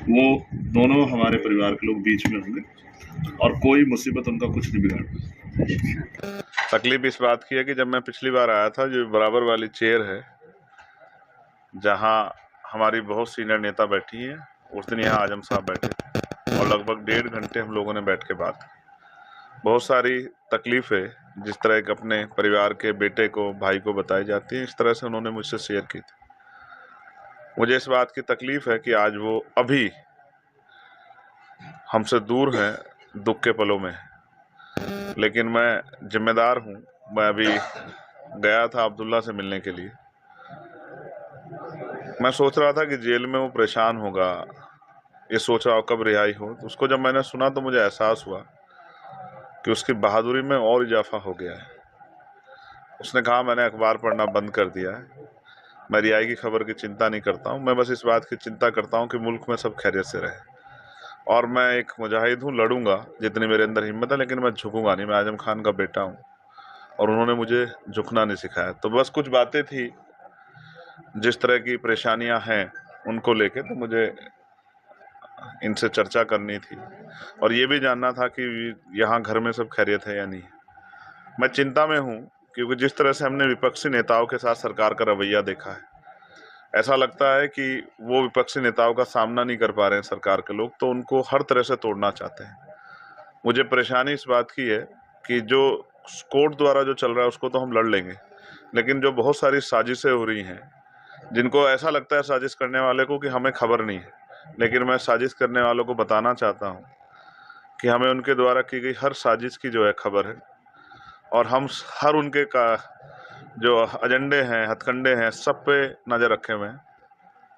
वो दोनों हमारे परिवार के लोग बीच में होंगे और कोई मुसीबत उनका कुछ नहीं बिगाड़ पाएगी। तकलीफ इस बात की है कि जब मैं पिछली बार आया था, जो बराबर वाली चेयर है जहां हमारी बहुत सीनियर नेता बैठी हैं, उस दिन यहाँ आजम साहब बैठे थे और लगभग 1.5 घंटे हम लोगों ने बैठ के बात की। बहुत सारी तकलीफें जिस तरह के अपने परिवार के बेटे को, भाई को बताई जाती हैं, इस तरह से उन्होंने मुझसे शेयर की थी। मुझे इस बात की तकलीफ है कि आज वो अभी हमसे दूर हैं, दुख के पलों में, लेकिन मैं जिम्मेदार हूं। मैं अभी गया था अब्दुल्ला से मिलने के लिए। मैं सोच रहा था कि जेल में वो परेशान होगा, ये सोच रहा हो कब रिहाई हो। तो उसको जब मैंने सुना तो मुझे एहसास हुआ कि उसकी बहादुरी में और इजाफा हो गया है। उसने कहा, मैंने अखबार पढ़ना बंद कर दिया है, मैं रिहाई की खबर की चिंता नहीं करता हूँ, मैं बस इस बात की चिंता करता हूँ कि मुल्क में सब खैरियत से रहे। और मैं एक मुजाहिद हूँ, लड़ूंगा जितनी मेरे अंदर हिम्मत है, लेकिन मैं झुकूंगा नहीं। मैं आजम खान का बेटा हूँ और उन्होंने मुझे झुकना नहीं सिखाया। तो बस कुछ बातें थी, जिस तरह की परेशानियां हैं उनको लेके, तो मुझे इनसे चर्चा करनी थी और ये भी जानना था कि यहाँ घर में सब खैरियत है या नहीं। मैं चिंता में हूँ क्योंकि जिस तरह से हमने विपक्षी नेताओं के साथ सरकार का रवैया देखा है, ऐसा लगता है कि वो विपक्षी नेताओं का सामना नहीं कर पा रहे हैं सरकार के लोग, तो उनको हर तरह से तोड़ना चाहते हैं। मुझे परेशानी इस बात की है कि जो कोर्ट द्वारा जो चल रहा है उसको तो हम लड़ लेंगे, लेकिन जो बहुत सारी साजिशें हो रही हैं, जिनको ऐसा लगता है साजिश करने वाले को कि हमें खबर नहीं है, लेकिन मैं साजिश करने वालों को बताना चाहता हूँ कि हमें उनके द्वारा की गई हर साजिश की जो है खबर है, और हम हर उनके का जो एजेंडे हैं, हथकंडे हैं, सब पे नज़र रखे हुए हैं।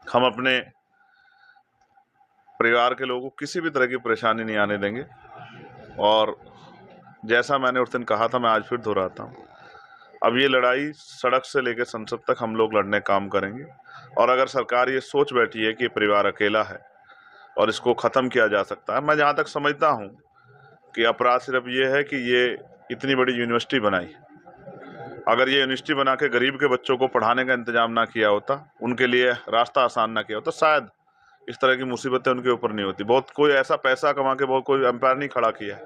हम अपने परिवार के लोगों को किसी भी तरह की परेशानी नहीं आने देंगे। और जैसा मैंने उस दिन कहा था, मैं आज फिर दोहराता हूँ, अब ये लड़ाई सड़क से लेकर संसद तक हम लोग लड़ने काम करेंगे। और अगर सरकार ये सोच बैठी है कि परिवार अकेला है और इसको ख़त्म किया जा सकता है, मैं जहाँ तक समझता हूँ कि अपराध सिर्फ ये है कि ये इतनी बड़ी यूनिवर्सिटी बनाई। अगर ये यूनिवर्सिटी बना के गरीब के बच्चों को पढ़ाने का इंतजाम ना किया होता, उनके लिए रास्ता आसान ना किया होता, शायद इस तरह की मुसीबतें उनके ऊपर नहीं होती। बहुत कोई ऐसा पैसा कमा के बहुत कोई एम्पायर नहीं खड़ा किया।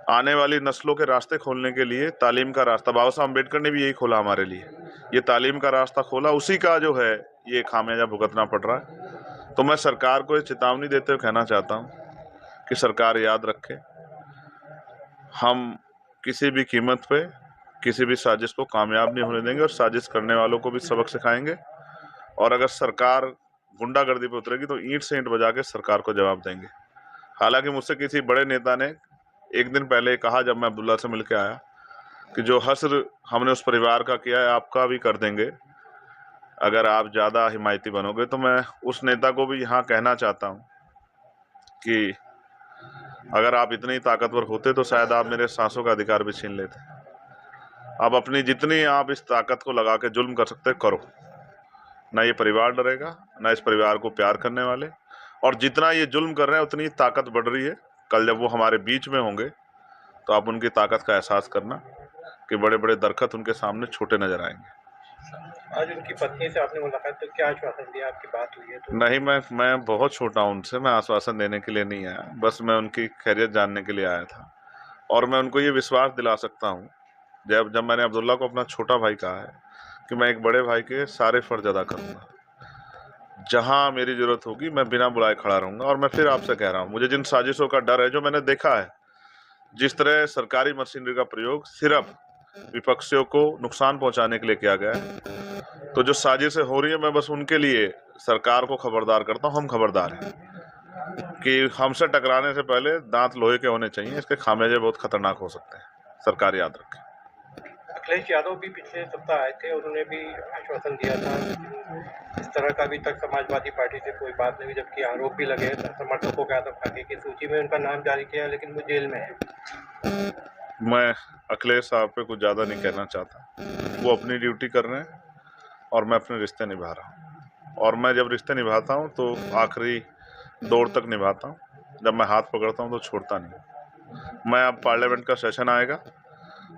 आने वाली नस्लों के रास्ते खोलने के लिए तालीम का रास्ता बाबा साहब अम्बेडकर ने भी यही खोला हमारे लिए। ये तालीम का रास्ता खोला, उसी का जो है ये खामियाजा भुगतना पड़ रहा है। तो मैं सरकार को ये चेतावनी देते हुए कहना चाहता हूँ कि सरकार याद रखे, हम किसी भी कीमत पे किसी भी साजिश को कामयाब नहीं होने देंगे और साजिश करने वालों को भी सबक सिखाएंगे। और अगर सरकार गुंडागर्दी पे उतरेगी तो ईंट से ईंट बजा के सरकार को जवाब देंगे। हालांकि मुझसे किसी बड़े नेता ने एक दिन पहले कहा, जब मैं अब्दुल्ला से मिलकर आया, कि जो हश्र हमने उस परिवार का किया है आपका भी कर देंगे अगर आप ज़्यादा हिमायती बनोगे। तो मैं उस नेता को भी यहाँ कहना चाहता हूँ कि अगर आप इतने ही ताकतवर होते तो शायद आप मेरे सांसों का अधिकार भी छीन लेते। अब अपनी जितनी आप इस ताकत को लगा के जुल्म कर सकते करो, ना ये परिवार डरेगा, ना इस परिवार को प्यार करने वाले। और जितना ये जुल्म कर रहे हैं उतनी ताकत बढ़ रही है। कल जब वो हमारे बीच में होंगे तो आप उनकी ताकत का एहसास करना कि बड़े बड़े दरख्त उनके सामने छोटे नजर आएंगे। आज उनकी पत्नी से आपने मुलाकात तो क्या आश्वासन दिया? आपकी बात हुई है तो? नहीं, मैं बहुत छोटा हूं उनसे, मैं आश्वासन देने के लिए नहीं आया, बस मैं उनकी खैरियत जानने के लिए आया था। और मैं उनको ये विश्वास दिला सकता हूँ, जब जब मैंने अब्दुल्ला को अपना छोटा भाई कहा है, कि मैं एक बड़े भाई के सारे फर्ज अदा करूँगा। जहाँ मेरी जरूरत होगी मैं बिना बुलाए खड़ा रहूँगा। और मैं फिर आपसे कह रहा हूँ, मुझे जिन साजिशों का डर है, जो मैंने देखा है, जिस तरह सरकारी मशीनरी का प्रयोग सिर्फ विपक्षियों को नुकसान पहुंचाने के लिए किया गया है, तो जो साजिशें हो रही है, मैं बस उनके लिए सरकार को खबरदार करता हूं। हम खबरदार हैं कि हमसे टकराने से पहले दांत लोहे के होने चाहिए, इसके खामियाजे बहुत खतरनाक हो सकते हैं। सरकार याद रखे। अखिलेश यादव भी पिछले सप्ताह आए थे, उन्होंने भी आश्वासन दिया था, लेकिन इस तरह का अभी तक समाजवादी पार्टी से कोई बात नहीं, जबकि आरोप भी लगे समर्थकों के आतंक खाके की सूची में उनका नाम जारी किया, लेकिन वो जेल में है। मैं अखिलेश साहब पे कुछ ज़्यादा नहीं कहना चाहता। वो अपनी ड्यूटी कर रहे हैं और मैं अपने रिश्ते निभा रहा हूँ। और मैं जब रिश्ते निभाता हूँ तो आखिरी दौर तक निभाता हूँ। जब मैं हाथ पकड़ता हूँ तो छोड़ता नहीं। मैं अब पार्लियामेंट का सेशन आएगा,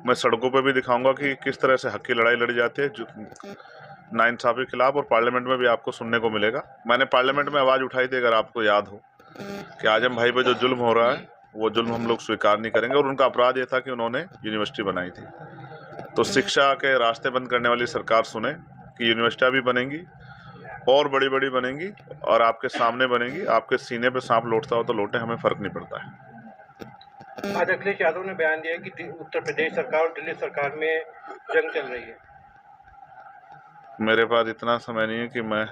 मैं सड़कों पे भी दिखाऊंगा कि किस तरह से हक की लड़ाई लड़ी जाती है। नाइंसाफ़ी के खिलाफ, और पार्लियामेंट में भी आपको सुनने को मिलेगा। मैंने पार्लियामेंट में आवाज़ उठाई थी, अगर आपको याद हो, कि आजम भाई पे जो जुल्म हो रहा है वो जुल्म हम लोग स्वीकार नहीं करेंगे, और उनका अपराध ये था कि उन्होंने यूनिवर्सिटी बनाई थी। तो शिक्षा के रास्ते बंद करने वाली सरकार सुने कि यूनिवर्सिटियाँ भी बनेंगी और बड़ी-बड़ी बनेंगी और आपके सामने बनेंगी। आपके सीने पे सांप लौटता हो तो लौटे, हमें फ़र्क नहीं पड़ता है। आज अखिलेश यादव ने बयान दिया कि उत्तर प्रदेश सरकार और दिल्ली सरकार में जंग चल रही है। मेरे पास इतना समय नहीं है कि मैं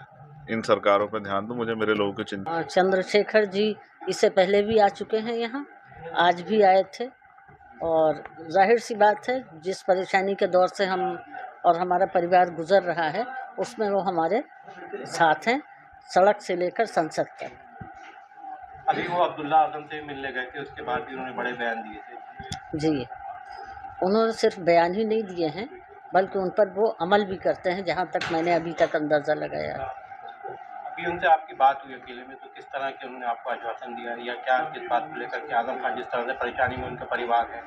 इन सरकारों पे ध्यान दूं, मुझे मेरे लोगों की चिंता। चंद्रशेखर जी इससे पहले भी आ चुके हैं यहाँ, आज भी आए थे, और जाहिर सी बात है जिस परेशानी के दौर से हम और हमारा परिवार गुजर रहा है उसमें वो हमारे साथ हैं, सड़क से लेकर संसद तक। अभी वो अब्दुल्ला आजम से मिलने गए थे, उसके बाद भी उन्होंने बड़े बयान दिए थे। जी, उन्होंने सिर्फ बयान ही नहीं दिए हैं बल्कि उन पर वो अमल भी करते हैं, जहाँ तक मैंने अभी तक अंदाज़ा लगाया। अभी उनसे आपकी बात हुई अकेले में, तो किस तरह के उन्होंने आपको आश्वासन दिया, या क्या किस बात को लेकर के आजम खान जिस तरह से परेशानी में उनका परिवार है,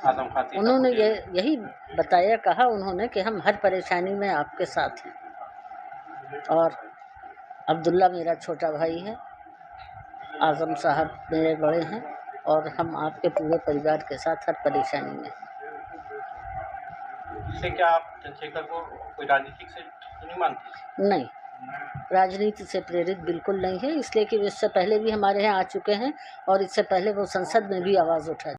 आजम खान से उन्होंने यही बताया, कहा उन्होंने कि हम हर परेशानी में आपके साथ हैं, और अब्दुल्ला मेरा छोटा भाई है, आजम साहब मेरे बड़े हैं, और हम आपके पूरे परिवार के साथ हर परेशानी में। इससे क्या आप चंद्रशेखर को कोई राजनीतिक से तो नहीं मानते? नहीं, राजनीति से प्रेरित बिल्कुल नहीं है, इसलिए कि इससे पहले भी हमारे यहाँ आ चुके हैं और इससे पहले वो संसद में भी आवाज़ उठाए।